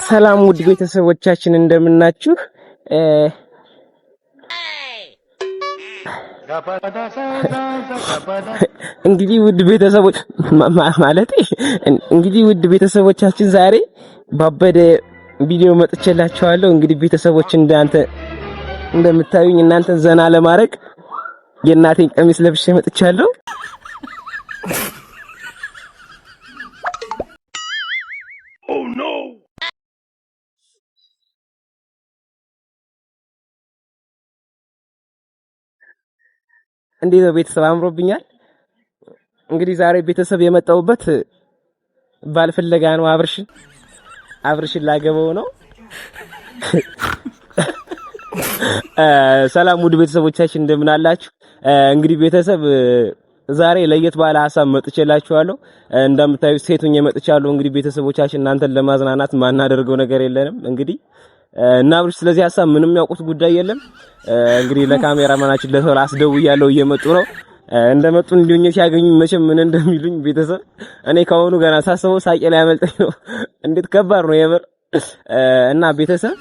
ሰላም ውድ ቤተሰቦቻችን እንደምናችሁ እንግዲህ ውድ ቤተሰቦች ማለት እንግዲህ ውድ ቤተሰቦቻችን ዛሬ ባበደ ቪዲዮ መጥቼላችኋለሁ። እንግዲህ ቤተሰቦች እንደምታዩኝ እናንተን ዘና ለማድረግ የእናቴን ቀሚስ ለብሼ መጥቻለሁ። Oh no! እንዴት ነው ቤተሰብ አምሮብኛል። እንግዲህ ዛሬ ቤተሰብ የመጣውበት ባልፍለጋ ነው። አብርሽን ላገበው ነው። ሰላም ውድ ቤተሰቦቻችን እንደምን አላችሁ? እንግዲህ ቤተሰብ ዛሬ ለየት ባለ ሐሳብ መጥቼላችኋለሁ። እንደምታዩት ሴቱኝ መጥቻለሁ። እንግዲህ ቤተሰቦቻችን እናንተን ለማዝናናት ማናደርገው ነገር የለንም። እንግዲህ እና አብርሽ ስለዚህ ሐሳብ ምንም ያውቁት ጉዳይ የለም። እንግዲህ ለካሜራማናችን ለሰው አስደውያለሁ፣ እየመጡ ነው። እንደመጡ እንዲሁኝ ሲያገኙ መቼም ምን እንደሚሉኝ ቤተሰብ እኔ ካሁኑ ገና ሳስበው ሳቄ ላይ ያመልጠኝ ነው። እንዴት ከባድ ነው የምር። እና ቤተሰብ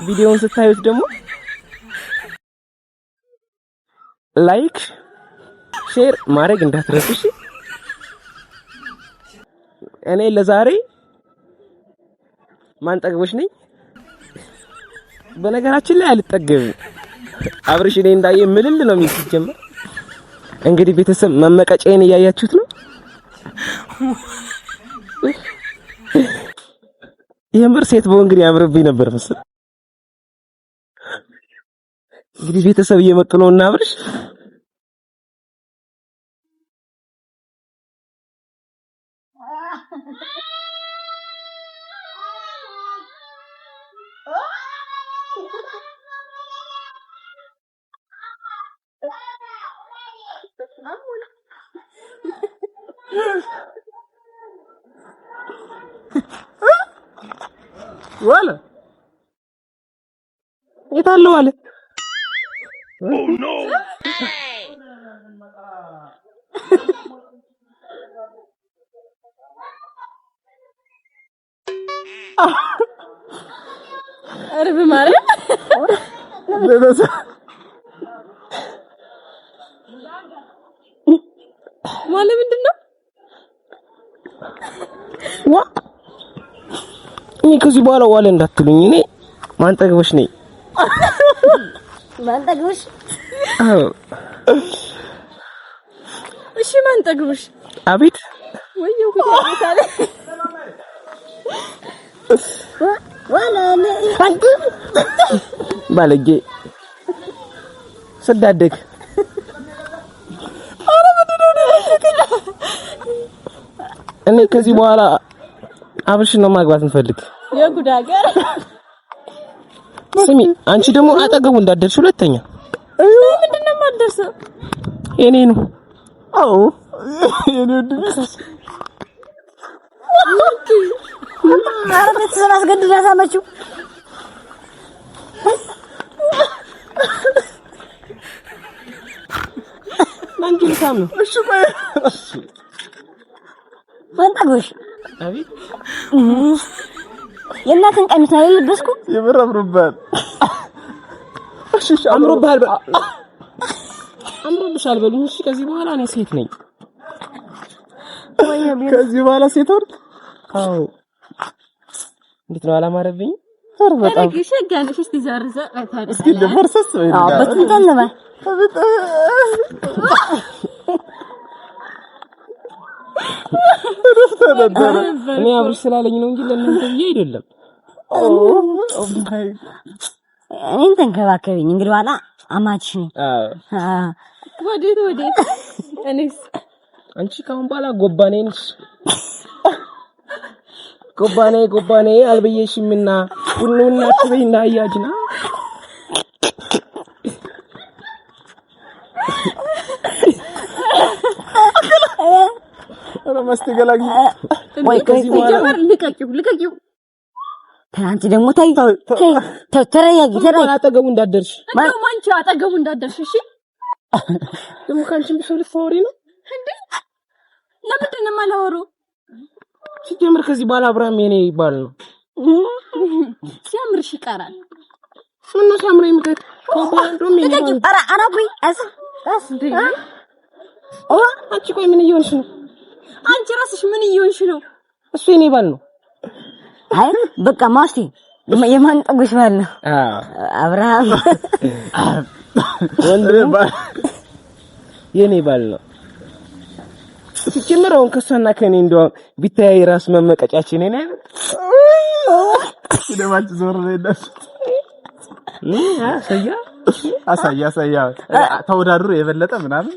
ቪዲዮውን ስታዩት ደግሞ ላይክ ሼር ማድረግ እንዳትረሱ እሺ። እኔ ለዛሬ ማንጠግቦሽ ነኝ። በነገራችን ላይ አልጠገብም። አብርሽ እኔ እንዳየ ምልል ነው የሚጀምር። እንግዲህ ቤተሰብ መመቀጨዬን እያያችሁት ነው። የምር ሴት በሆን እንግዲህ ያምርብኝ ነበር መሰል። እንግዲህ ቤተሰብ እየመጡ ነውና አብርሽ ولا يطلعوا عليه. Oh no. عارف ماري ولا ምንድነው ዋ እኔ ከዚህ በኋላ ዋለ እንዳትሉኝ። እኔ ማንጠግቦሽ ነኝ። ማንጠግቦሽ? አዎ እሺ ማንጠግቦሽ። አቤት ወይዬ ጉዳይ ዋላ አንተ ባለጌ ሰዳደግ እኔ ከዚህ በኋላ አብርሽ ነው ማግባት እንፈልግ። የጉድ ሀገር ስሚ፣ አንቺ ደግሞ አጠገቡ እንዳትደርሽ ሁለተኛ። ምንድነው የማትደርሰው? የኔ ነው። አዎ የኔ ወድልሽ አረበት ስላስገድዳ ሳመችው። ማንጁል ሳም እሺ ባይ ወንጣጎሽ አቤት የእናትን ቀሚስ ነው የለበስኩ። ይብረብሩባል። እሺ አምሮባል። አምሮብሻል በሉኝ። እሺ ከዚህ በኋላ እኔ ሴት ነኝ። ከዚህ በኋላ ሴት ወርድ? አዎ። እንዴት ነው አላማረብኝ? ፈር በጣም እሺ ሸጋነሽ። እስቲ ዘርዘ አይታል። እስቲ ለፈርሰስ ወይ? አዎ በትንተን ነው። እኔ አብርሽ ስላለኝ ነው እንጂ ለእናንተ ብዬ አይደለም። እኔን ተንከባከቢኝ። እንግዲህ ዋላ አማችሽ ነኝ። ወዴት እኔስ አንቺ ካሁን በኋላ ጎባኔ ነሽ። ጎባኔ አልበየሽምና ሁሉና ትበይና ያጅና ማስተገላጊ ወይ ከዚህ በኋላ ልቀቂው። አንቺ ደግሞ ተረጋጊ። አጠገቡ እንዳትደርሽ ማን አንቺ አጠገቡ እንዳትደርሽ። እሺ ደግሞ ካንቺም ቢሰው ልትፈወሪ ነው እንዴ? ለምንድን ነው የማላወራው? ሲጀምር ከዚህ በኋላ አብርሃም የኔ ይባል ነው። ሲያምርሽ ይቀራል። ምን ነው ሲያምር የሚቀር ኮባንዶም ይሄ አራ ቆይ እንዴ አንቺ ቆይ ምን እየሆንሽ ነው? አንቺ ራስሽ ምን እየሆንሽ ነው? እሱ የኔ ባል ነው። አይ በቃ ማስቲ የማን ጠጉሽ ባል ነው? አብርሃም ወንድሜ ባል የኔ ባል ነው። ሲጀምር አሁን ከሷና ከኔ እንደው ቢታይ ራስ መመቀጫችን እኔ አይደል? ስለማች ዞር ለይዳስ አሳያ ተወዳድሮ የበለጠ ምናምን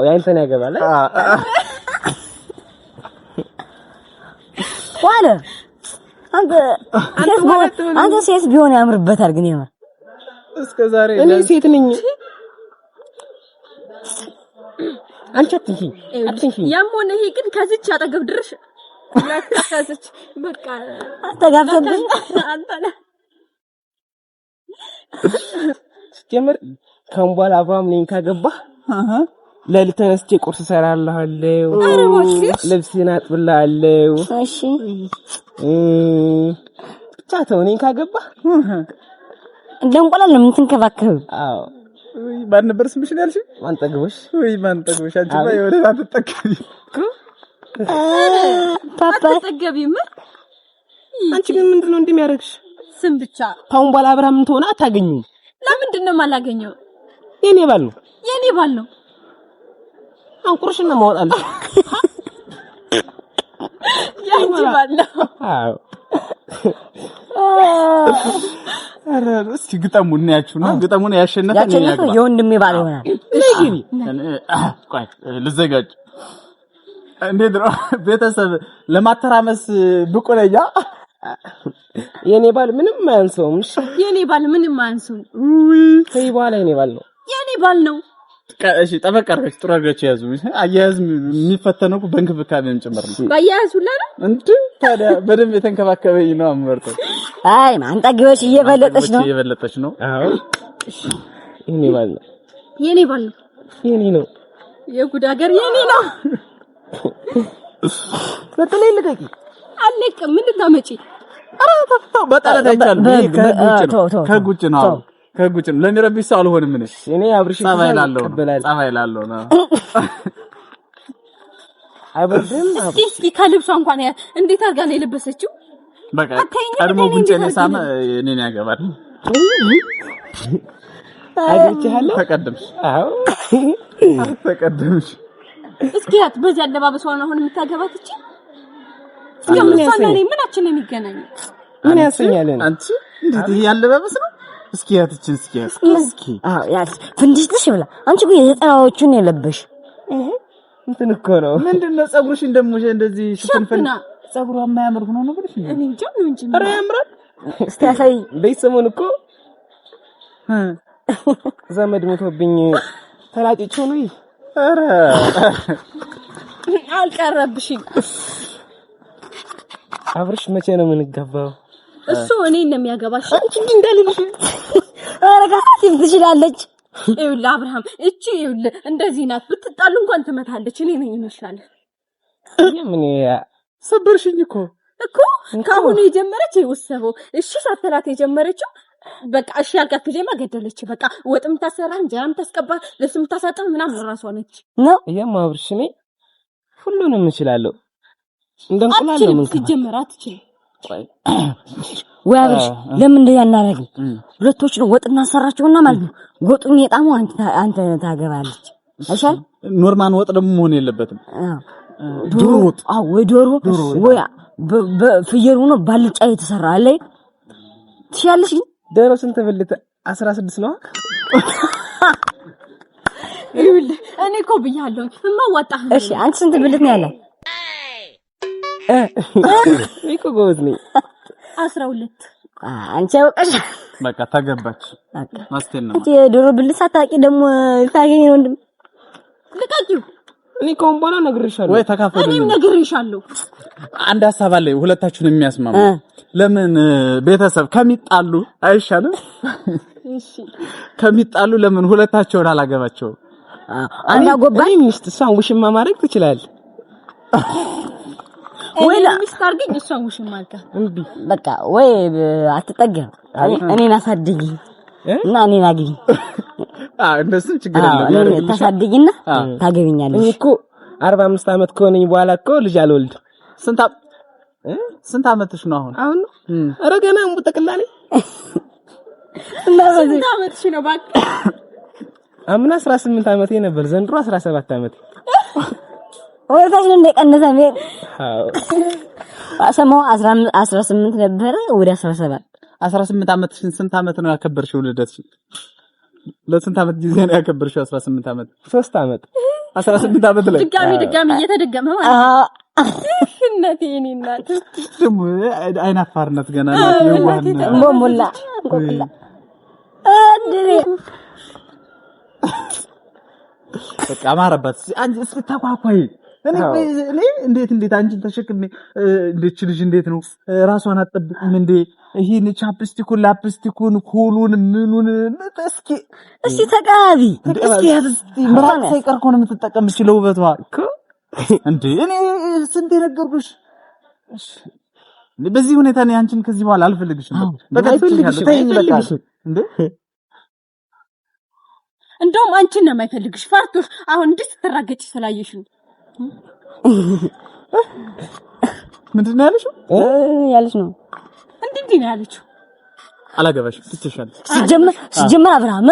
ያንተን ያገባል ዋለ አንተ ሴት ቢሆን ያምርበታል ግን የማር እስከዛሬ እኔ ሴት ነኝ አንቺ አትንኪ ያም ሆነ ይሄ ግን ከዚች አጠገብ ድርሽ ለካከዘች በቃ አስተጋብተብኝ አንተ ነህ ጀመር ከንቧል አብርሃም ነኝ ካገባህ ለሊት ተነስቼ ቁርስ ሰራልሃለሁ ልብስህን አጥብልሃለሁ እሺ ብቻ ተው ነኝ ካገባህ እንደንቆላል ምን ትንከባከብ አዎ ወይ ማን ነበር ስምሽ ያልሽ ማንጠግቦሽ አንቺ ባይወደ አትጠቀሚ ፓፓ አትጠገቢም አንቺ ግን ምንድነው እንደሚያደርግሽ ስም ብቻ ታውን ባላ አብርሃም ምን ተሆነ አታገኙ ለምንድነው ማላገኘው የኔ ባል ነው አንቁርሽና ማውጣልሽ ያንቺ ባል ነው አዎ አረ እስቲ ግጠሙን እናያችሁ ነው ግጠሙን ያሸነፈ ነው ያገባ የወንድሜ ባል ይሆናል ለጊቢ ቆይ ልዘጋጅ እንዴት ነው ቤተሰብ ለማተራመስ ብቁ ነኝ የኔ ባል ምንም አያንሰውም የኔ ባል ምንም አያንሰውም ከይ በኋላ የኔ ባል ነው እሺ ተበቀረች ጥራገች ያዙ አያያዝ የሚፈተነው በእንክብካቤም ጭምር ነው ባያያዝ ሁላ ነው እንዴ ታዲያ በደንብ የተንከባከበኝ ነው አመርቶ አይ ማንጠግበሽ እየበለጠች ነው አዎ የኔ ባል ነው የኔ ነው የጉድ ሀገር የኔ ነው በተለይ ልቀቂ አለቅ ምን ልታመጪ አረ ተፈታው በጣላት አይቻልም ከጉጭ ነው ከጉጭ ነው ለሚረብሽ ሰው አልሆንም ምን እኔ አብርሽ ጸባይ ላለው ነው አይበርድም እስኪ ከልብሷ እንኳን እንዴት አድርጋ ነው የለበሰችው በቃ ቀድሞ ጉንጨኔ ሳመ እኔን ያገባል አይገጭሃለሁ ተቀደምሽ እስኪያት በዚህ አለባበሷ ነው አሁን የምታገባት እቺ ምን ያሰኛል ምናችን ነው የሚገናኘው ምን ያሰኛል አንቺ እንዴት ይሄ ያለባበስ ነው እስኪያት ያስ ፍንድሽሽ ብላ አንቺ ግን የዘጠናዎቹን የለበሽ እንትን እኮ ነው ምንድነው ጸጉርሽ እንደሞሽ እንደዚህ ሽፍንፍና ጸጉሯ የማያምር ሆኖ ነው ብለሽ እኔ እንጃ ነው እንጂ ኧረ ያምራል እስቲ ያሳይ በይሰሞን እኮ ዘመድ ሞቶብኝ ተላጭቼው ነው ኧረ አልቀረብሽኝ አብርሽ መቼ ነው የምንገባው እሱ እኔ እንደሚያገባሽ አንቺ እንዳልልሽ አረጋት ትችላለች ይኸውልህ አብርሃም እቺ ይኸውልህ እንደዚህ ናት ብትጣሉ እንኳን ትመታለች እኔ ነኝ ይመስላል ምን ሰበርሽኝ እኮ ካሁን የጀመረች ይወሰበው እሺ ሳተላት የጀመረችው በቃ እሺ ያልካት ጊዜማ ገደለች በቃ ወጥም ታሰራ እንጀራም ታስቀባ ልብስም ታሳጥብ ምናምን ራሷ ነች ነው አብርሽ እኔ ሁሉንም እችላለሁ እንደንቁላል ነው ምን ሲጀመራት እቺ ወይ አብርሽ ለምን እንደያ እናረግ ሁለቶች ነው ወጥ እናሰራቸውና ማለት ነው ወጡን የጣሙ አንተ ታገባለች አይሻል ኖርማል ወጥ ደግሞ መሆን የለበትም ዶሮ ወጥ ወይ ዶሮ ወይ በፍየሩ ነው ባልጫ የተሰራ አለ ትሻለሽ ዶሮ ስንት ብልት 16 ነው ይኸውልህ እኔ እኮ ብያለሁ እማዋጣህ እሺ አንቺ ስንት ብልት ነው ያለ እኮ ጎዝ ነኝ 12 አንቺ አውቀሽ በቃ ተገባች ማስተና አንቺ ዶሮ ብልት ሳታቂ ደግሞ ታገኝ ነው እንዴ ልቀቂው እኔ ኮምቦላ ነግርሻለሁ ወይ ተካፈሉ እኔም ነግርሻለሁ አንድ ሐሳብ አለ ሁለታችሁን የሚያስማማ ለምን ቤተሰብ ከሚጣሉ አይሻልም እሺ ከሚጣሉ ለምን ሁለታቸውን አላገባቸው አንድ አጎባኝ ሚስት እሷን ውሽማ ማድረግ ትችላለህ ወይላ ሚስታርገኝ እሷን ውሽም አልካ እንዴ በቃ ወይ አትጠገም እኔን አሳድጊ እና እኔን አግኝ እንደሱ ችግር የለም እኔ ታሳድጊና ታገቢኛለሽ እኔ እኮ 45 ዓመት ከሆነኝ በኋላ እኮ ልጅ አልወልድ ስንት ዓመትሽ ነው አሁን ኧረ ገና ሙጠቅላኔ ስንት ዓመትሽ ነው እባክህ አምና 18 ዓመቴ ነበር ዘንድሮ 17 ዓመቴ ወይታሽ እንደቀነሰ ቤት አሰማው 18 ነበር ወደ 18 ዓመትሽን ስንት ዓመት ነው ያከበርሽው ልደትሽ ለስንት ዓመት ጊዜ ነው ያከበርሽው 18 ዓመት 3 ዓመት 18 ዓመት ላይ ድጋሚ እየተደገመ ማለት እናቴ እኔ እናት ደሞ አይናፋርነት ገና ነው የዋህነት ቦሞላ አድሬ በቃ ማረባት አንቺ እስክታቋቋይ እኔ እንዴት አንቺን ተሸክሜ እንዴት ልጅ እንዴት ነው ራሷን አትጠብቅም እንዴ ይሄን ቻፕስቲኩን ላፕስቲኩን ኩሉን ምኑን እስኪ ተቃቢ እስኪ ምራቅ ሳይቀር እኮ ነው የምትጠቀም ይችላል ውበቷ እንዴ እኔ ስንት ነገርኩሽ በዚህ ሁኔታ ነው አንቺን ከዚህ በኋላ አልፈልግሽም በቃ አልፈልግሽም እንዴ እንደውም አንቺን ነው የማይፈልግሽ ፈርቶሽ አሁን እንዴት ስትራገጪ ስላየሽ ነው ምንድን ነው ያለሽው ነው እንዴ ነው ያለችው አላገባሽ ትችሻል ሲጀመር አብርሃም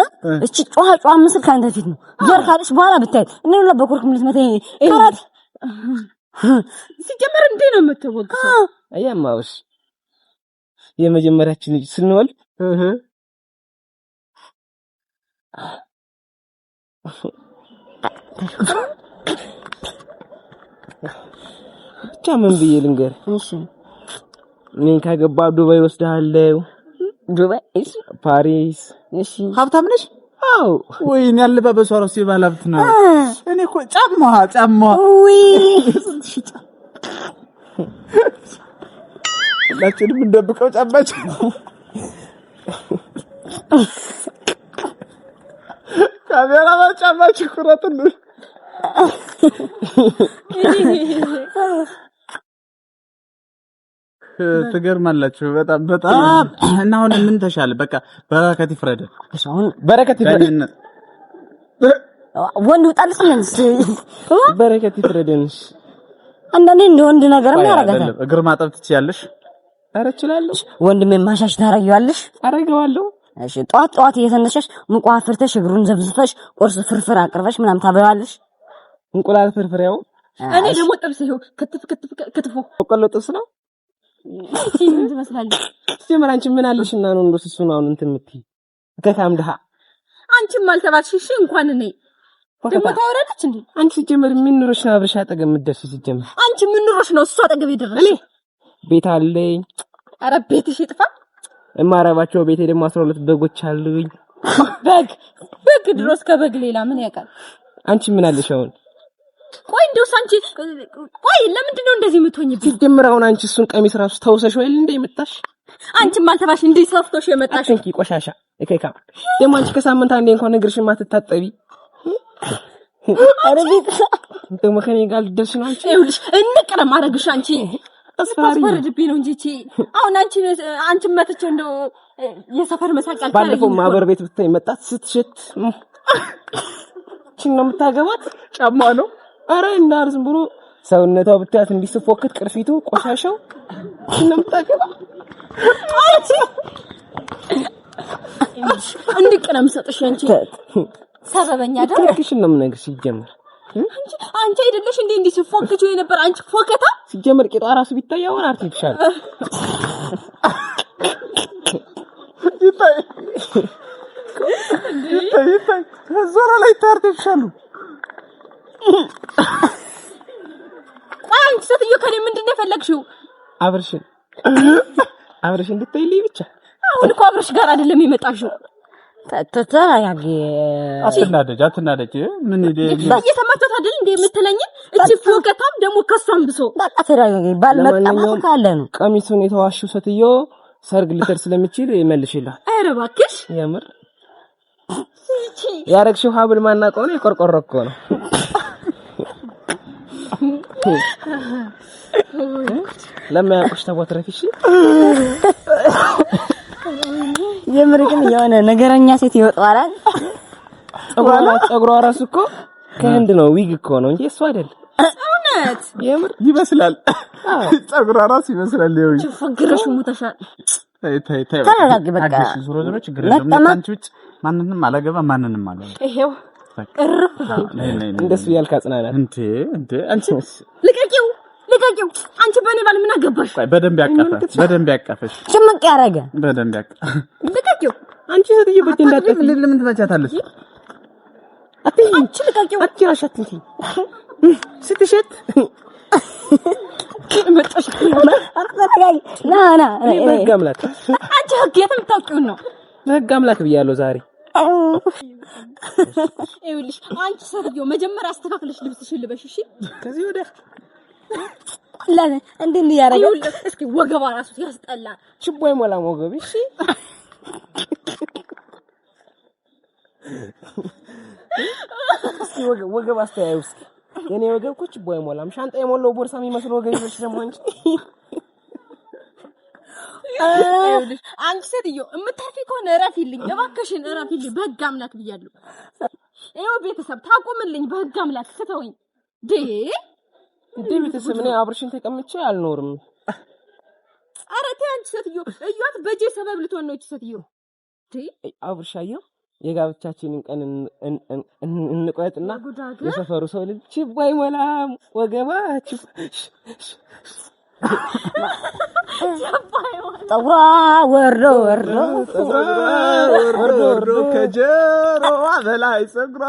እቺ ጫዋ ምስል ካንተ ፊት ነው ዞር ካለሽ በኋላ ብታይ እኔ ነው በኮርክ ምልት መተይ ካራት ሲጀመር እንዴ ነው የምትወግሰው አያማውሽ የመጀመሪያችን ልጅ ስንወልድ ብቻ ምን ብዬ ልንገር እሺ እኔን ካገባ ዱባይ ወስደሃለሁ ዱባይ እሺ ፓሪስ እሺ ሀብታም ነሽ አው ወይኔ ያለባበሷ ራሱ የባለሀብት ነው እኔ እኮ ጫማ ወይ ሁላችንም እንደብቀው ጫማችን ካሜራ ጫማችን ኩራትን ትገርማላችሁ በጣም እና አሁን ምን ተሻለ በቃ በረከት ይፍረደ አሁን በረከት ይፍረደ ወንድ ወጣልስ በረከት ይፍረደንሽ አንዳንዴ እንደ ወንድ ነገርም ያረጋታል እግር ማጠብ ትችያለሽ ኧረ እችላለሁ ወንድሜ ማሻሽ ታረጋዋለሽ አረጋዋለሁ እሺ ጧት እየተነሳሽ ሙቋ ፍርተሽ እግሩን ዘብዝፈሽ ቁርስ ፍርፍር አቅርበሽ ምናምን ታበያለሽ እንቁላል ፍርፍር ያው እኔ ደግሞ ጥብስ ይኸው ክትፎ በቆሎ ጥብስ ነው እሺ ምን ትመስላለሽ ሲጀመር አንቺ ምን አለሽና ነው እንደው እሱን አሁን እንትን የምትይ ከካም ደሃ አንቺም አልተባልሽ እሺ እንኳን እኔ ደግሞ ታወራለች እንዴ አንቺ ሲጀመር ምን ኑሮሽ ነው አብረሽ አጠገብ የምትደርሺ ሲጀመር አንቺ ምን ኑሮሽ ነው እሱ አጠገብ ይደርሽ እኔ ቤት አለኝ ኧረ ቤትሽ ይጥፋ እማረባቸው ቤቴ ደግሞ 12 በጎች አሉኝ በግ ድሮስ ከበግ ሌላ ምን ያውቃል አንቺ ምን አለሽ አሁን ቆይ እንደው አንቺ ቆይ ለምንድን ነው እንደዚህ የምትሆኝብኝ ሲጀምር አሁን አንቺ እሱን ቀሚስ ራሱ ተውሰሽ ወይ እንዴ የመጣሽ አንቺም አልተባሽ እንዴ ሰፍቶሽ የመጣሽ አንቺ ቆሻሻ እከካ ደግሞ አንቺ ከሳምንት አንዴ እንኳን እግርሽን ማትታጠቢ አረቢት ደግሞ ከኔ ጋር ልደርሽ ነው አንቺ ይኸውልሽ እንቅረ ማረግሽ አንቺ አስፈርድብኝ ነው እንጂ እቺ አሁን አንቺ መጥቼ እንደው የሰፈር መሳቂያ አልታረኝ ባለፈው ማህበር ቤት ብታይ መጣት ስትሸት እቺ ነው የምታገባት ጫማ ነው አረ እናር ዝም ብሎ ሰውነቷ ብታያት እንዲስፎክት ቅርፊቱ ቆሻሻው እቺ ነው የምታገባ አንቺ እንድቅረም ሰጥሽ አንቺ ሰበበኛ ደርክሽ ነው የምነግርሽ ይጀምር አንቺ አይደለሽ እንዴ እንዲስፎክቹ የነበር አንቺ ፎከታ ሲጀምር ቂጧ ራሱ ቢታያው አርቲፊሻል ይታይ ዞራ ላይ አርቲፊሻሉ አንቺ ስትዩ ከኔ ምንድን ነው የፈለግሽው አብርሽ እንድትይልኝ ብቻ አሁን እኮ አብርሽ ጋር አይደለም የመጣሽው ተተያጊ አትናደጅ ምን እየተመተት አይደል እንዴ የምትለኝ እቺ ፎከታም ደግሞ ከሷም ብሶ በቃ ተረጋጊ ባልመጣም ካለ ነው ቀሚሱን የተዋሽው ሴትዮ ሰርግ ሊተር ስለምችል ይመልሽልሃል ኧረ እባክሽ የምር ያረግሽው ሀብል ማናቀው ነው የቆርቆሮ እኮ ነው ለማያውቁሽ ተወትረፊሽ የምር ግን የሆነ ነገረኛ ሴት ይወጣዋል። ጸጉሯ ራሱ እኮ ከህንድ ነው ዊግ እኮ ነው እንጂ እሱ አይደል። እውነት የምር ይመስላል። ጸጉሯ ራሱ ይመስላል። ይሁን ፈግረሽ ሙተሻል። ታይ ተረጋግ በቃ ዙሮ ችግር የለም። አንቺ ውጭ ማንንም አላገባ ማንንም አላገባ ይሄው እርፍ ባይ እንደሱ ያልካ ጽናናት እንዴ አንቺ ልቀቂው አንቺ በኔ ባል ምን አገባሽ? በደንብ ያቀፈሽ ጭምቅ ያረገ በደንብ ልቀቂው አንቺ ሴትዬ በእጅ እንዳትጠፊ ለምን ትመቻታለሽ? አንቺ ልቀቂው አትራሻት እንጂ ስትሸት መጣሽ አትተረጋጊ ና በህግ አምላክ አንቺ ህግ የምታውቂው ነው። በህግ አምላክ ብያለሁ ዛሬ። ይኸውልሽ አንቺ ሴትዮ መጀመሪያ አስተካክለሽ ልብስሽን ልበሽ እሺ። ከዚህ ወደ ለምን እንዴት ያረጋው? እስኪ ወገባ ራሱ ያስጠላል። ችቦ አይሞላም ወገብ። እሺ እስኪ ወገብ አስተያየው እስኪ። የኔ ወገብ እኮ ችቦ አይሞላም። ሻንጣ የሞላው ቦርሳ የሚመስለው ወገብ ይዞሽ ደግሞ አንቺ ይኸውልሽ አንቺ ሴትዮ እምታርፊ ከሆነ እረፊልኝ፣ እባክሽን እረፊልኝ። በህግ አምላክ ብያለሁ። ይኸው ቤተሰብ ታቁምልኝ፣ በህግ አምላክ ስተውኝ እንዴ ቤተሰብ እኔ አብርሽን ተቀምጬ አልኖርም። ኧረ ተይ አንቺ ሴትዮ እዩት፣ በጄ ሰበብ ልትሆን ነው እቺ ሴትዮ። አብርሻየው የጋብቻችንን ቀን እንቆጥና የሰፈሩ ሰው ልጅ ችቦ አይሞላም ወገባችሁ ጠጉሯ ወርዶ ከጀሮዋ በላይ ጸጉሯ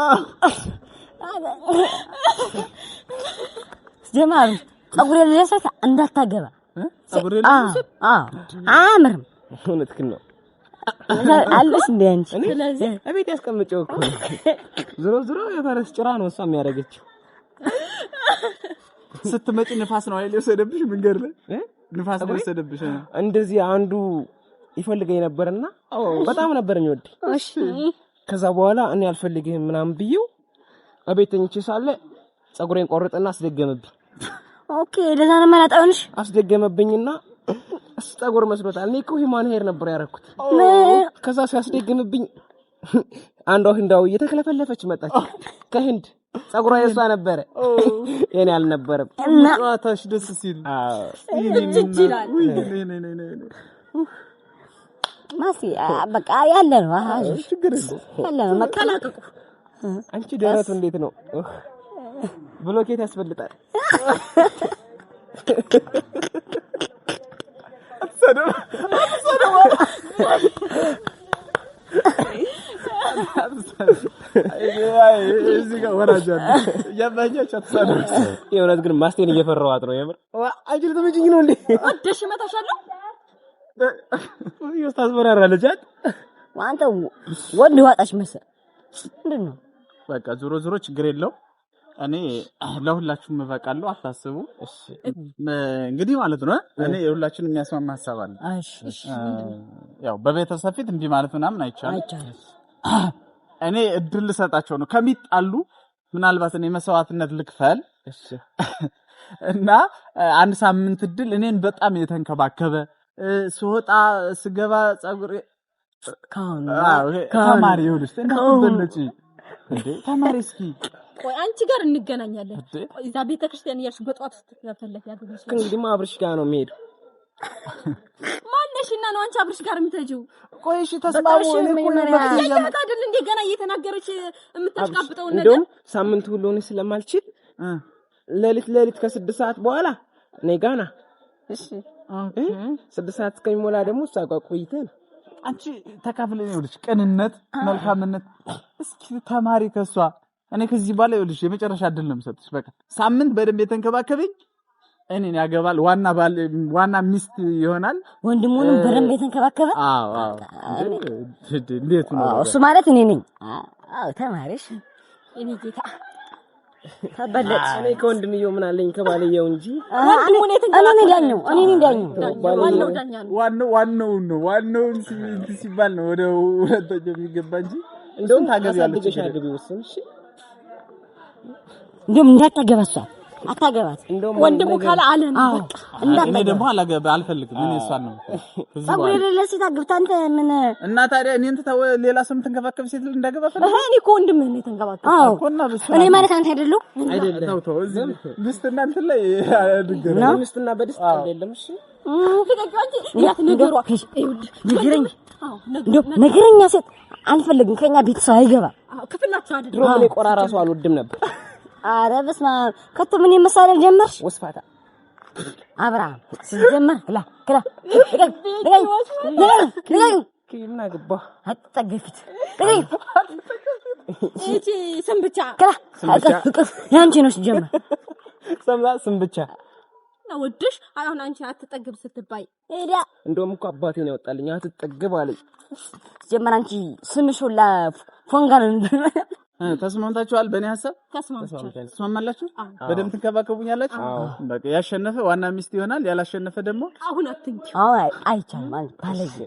ጀማሉ ጠጉር ለሰት እንዳታገባ። አያምርም። እውነትህን ነው አለሽ እንደ አንቺ ስለዚህ እቤት ያስቀምጨው እኮ ዝሮ የፈረስ ጭራ ነው እሷ የሚያደርገችው። ስትመጪ ንፋስ ነው አይደል የወሰደብሽ? መንገድ ላይ ንፋስ ነው የወሰደብሽ። እንደዚህ አንዱ ይፈልገኝ ነበርና በጣም ነበር የሚወድ። እሺ ከዛ በኋላ እኔ አልፈልግህም ምናምን ብዬው እቤት ተኝቼ ሳለ ጸጉሬን ቆርጥና አስደገመብኝ። ኦኬ ለዛ ነው መላጣውንሽ አስደገመብኝና እሱ ጸጉር መስሎታል። እኔ እኮ ሂማን ሄር ነበር ያደረኩት። ከዛ ሲያስደግምብኝ አንዷ ህንዳው እየተከለፈለፈች መጣች ከህንድ። ጸጉሯ የሷ ነበረ የኔ አልነበረም። ጨዋታሽ ደስ ሲል ይችላል ማሲ በቃ ያለ ነው። ችግር የለም ያለ ነው መቀላቀቁ። አንቺ ደረቱ እንዴት ነው? ብሎኬት ያስፈልጣል። እዚህ ጋር ወራጅ አለ ያባኛች አትሳደው። የእውነት ግን ማስቴን እየፈራኋት ነው የምር። አንቺ ልትመጪኝ ነው እንዴ? ወደሽ መታሻለሁ ታስፈራራለች አይደል? አንተ ወንድ ዋጣሽ መሰል ምንድን ነው? በቃ ዞሮ ችግር የለው። እኔ ለሁላችሁም እበቃለሁ፣ አታስቡ። እሺ እንግዲህ ማለት ነው እኔ የሁላችሁንም የሚያስማማ ሐሳብ አለ። እሺ ያው በቤተሰብ ፊት እንዲህ ማለት ምናምን አይቻልም። እኔ እድል ልሰጣቸው ነው ከሚጣሉ ምናልባት እኔ መስዋዕትነት ልክፈል። እሺ እና አንድ ሳምንት እድል እኔን በጣም የተንከባከበ ስወጣ ስገባ ጸጉር ተማሪ ይኸውልሽ እንደተበለጪ እንዴ ተማሪ እስኪ ቆይ አንቺ ጋር እንገናኛለን። እዛ ቤተክርስቲያን እያልሽ በጧት ስትከፈለፍ ያገኘሽ እንግዲህ አብርሽ ጋር ነው የምሄደው። ማነሽና ነው አንቺ አብርሽ ጋር የምትሄጂው? ቆይ እሺ ተስማሙ። እኔ እኮ ለምን አይደል እንዴ ገና እየተናገረች የምትሽቃብጠው ነገር እንደውም ሳምንት ሁሉ ነው ስለማልችል ሌሊት ከ6 ሰዓት በኋላ ነይ ጋና። እሺ 6 ሰዓት እስከሚሞላ ደግሞ ቆይተን አንቺ ተካፍለኝ ይኸውልሽ ቅንነት መልካምነት እስኪ ተማሪ ከሷ እኔ ከዚህ በኋላ ይኸውልሽ የመጨረሻ እድል ነው የምሰጥሽ። በቃ ሳምንት በደንብ የተንከባከበኝ እኔን ያገባል፣ ዋና ሚስት ይሆናል። ወንድሙንም በደንብ የተንከባከበ አዎ እንዴት ነው እሱ ማለት እኔ ነኝ። ተማሪሽ እኔ ጌታ ተበለጥ እኔ ከወንድምየው ምን አለኝ ከባልየው እንጂ እኔ ዳኛው ዋናው ሲባል ነው ወደ ሁለተኛው የሚገባ እንጂ እንደውም ታገቢያለሽ አግቢው። እሺ እንደውም እንዳታገባሷ አታገባት። ወንድሙ ካለ አለን እኔ ደግሞ አልፈልግም። እኔ እሷን ነው ጸጉር የሌለ ሴት አግብታ አንተ ምን እና ታዲያ እኔን ተው ሌላ ሰው ተንከባከብ ሴት እንዳገባ ፈልግ። እኔ እኮ ወንድምህ ነው ተንከባከብ እኮና እኔ ማለት አንተ አይደለም ተው እዚህ ድስትና እንትን ላይ ድግር ድስትና በድስት አይደለም። እሺ ነገረኛ ሴት አልፈልግም። ከኛ ቤተሰብ አይገባ ክፍላችሁ አይደል? ድሮ እኔ ቆራራሱ አልወድም ነበር። አረ በስመ አብ ከቶ ምን የመሳለል ጀመርሽ? ወስፋታ አብርሃም ሲጀመር ክላ ኪና ገባ አትጠግፊት እቺ ስም ብቻ ያንቺ ነው ሲጀመር ስም ብቻ ነው ወድሽ። አሁን አንቺ አትጠግብ ስትባይ ሄዳ እንደውም እኮ አባቴ ነው ያወጣልኝ አትጠግብ አለኝ። ሲጀመር አንቺ ስምሽ ሁላ ፎንጋ ነው። ተስማምታችኋል? በእኔ ሐሳብ ተስማማላችሁ? በደምብ ትንከባከቡኛላችሁ? በቃ ያሸነፈ ዋና ሚስት ይሆናል፣ ያላሸነፈ ደግሞ አሁን አትንኪ። አይቻልም ማለት ባለጌ።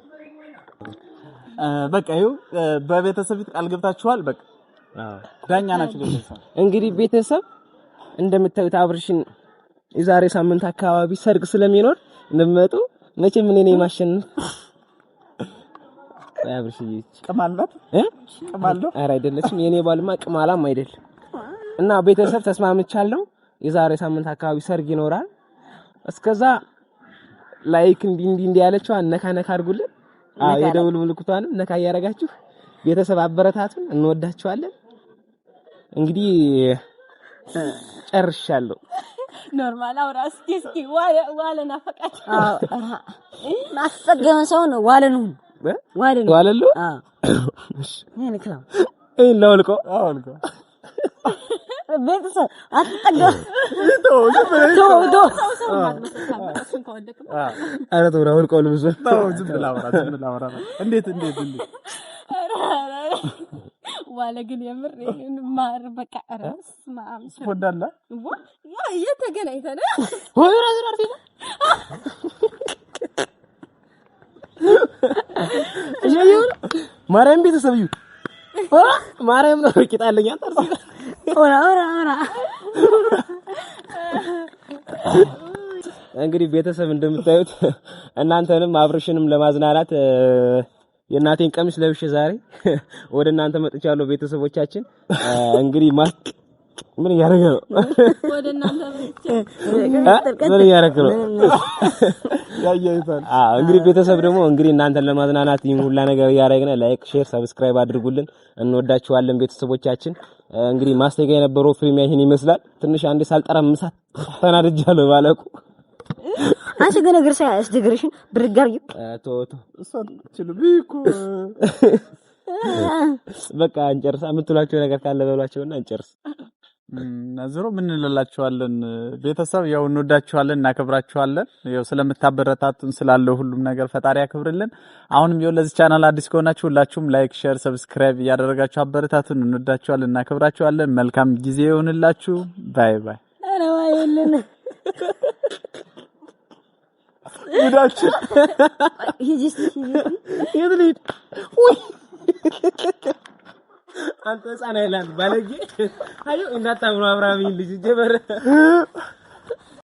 በቃ ይኸው በቤተሰብ ቃል ገብታችኋል። በቃ ዳኛ ናችሁ ቤተሰብ። እንግዲህ ቤተሰብ እንደምታዩት አብርሽን የዛሬ ሳምንት አካባቢ ሰርግ ስለሚኖር እንደምመጡ መቼም እኔ ነኝ ማሸነፍ። አብርሽዬ ቅማላት ቅማለው ኧረ አይደለችም። የኔ ባልማ ቅማላም አይደል። እና ቤተሰብ ተስማምቻለሁ። የዛሬ ሳምንት አካባቢ ሰርግ ይኖራል። እስከዛ ላይክ እንዲ ያለችው ነካ አድርጉልን። የደውል ምልክቷንም ነካ ያረጋችሁ ቤተሰብ አበረታቱን። እንወዳችኋለን። እንግዲህ ጨርሻለሁ። ኖርማል አውራ እስኪ ዋለና ፈቃድ ማስጠገም ሰው ነው ዋለኑ ዋለሉ ንክላው ለወልቆ ቤተሰብ አትጠገም ኧረ ተው ወልቆ ልብዙ ዝም ብላ አወራ እንዴት ዋለ ግን የምር ማር በቃ ራስ ማምሽ ወዳላ ያ የተገናኝተን ወይ ራስ አርፊ ማርያም ቤተሰብ እዩ ማርያም ነው ቂጣለኛ ታርሲ ኦራ እንግዲህ ቤተሰብ እንደምታዩት እናንተንም አብርሽንም ለማዝናናት የእናቴን ቀሚስ ለብሼ ዛሬ ወደ እናንተ መጥቻለሁ። ቤተሰቦቻችን እንግዲህ ምን ያረገ ነው? ወደ እናንተ ምን ያረገ ነው? ያያይታል። እንግዲህ ቤተሰብ ደግሞ እንግዲህ እናንተን ለማዝናናት ይሄን ሁላ ነገር ያረግነ ላይክ፣ ሼር፣ ሰብስክራይብ አድርጉልን። እንወዳችኋለን ቤተሰቦቻችን። እንግዲህ ማስቴጋ የነበረው ፍሬሚያ ይሄን ይመስላል። ትንሽ አንዴ ሳልጠረምሳት ተናድጃለሁ ባለቁ አንቺ ግን እግር ሳያስደግርሽን ብርጋር ቶቶ እሷን ትችሉ ቢኩ በቃ እንጨርሳ። የምትሏቸው ነገር ካለ በሏቸውና እንጨርስ። ነዝሮ ምን እንላችኋለን? ቤተሰብ ያው እንወዳችኋለን፣ እናከብራችኋለን። ያው ስለምታበረታቱን ስላለው ሁሉም ነገር ፈጣሪ ያክብርልን። አሁንም ያው ለዚህ ቻናል አዲስ ከሆናችሁ ሁላችሁም ላይክ፣ ሼር፣ ሰብስክራይብ እያደረጋችሁ አበረታቱን። እንወዳችኋለን፣ እናከብራችኋለን። መልካም ጊዜ ይሁንላችሁ። ባይ ባይ። አረዋይልን ይዳችሁ ሂጂስ ይድልኝ አንተ ህፃን አይላንድ ባለጌ አዩ እንዳታምሩ አብራሚ ልጅ ጀበረ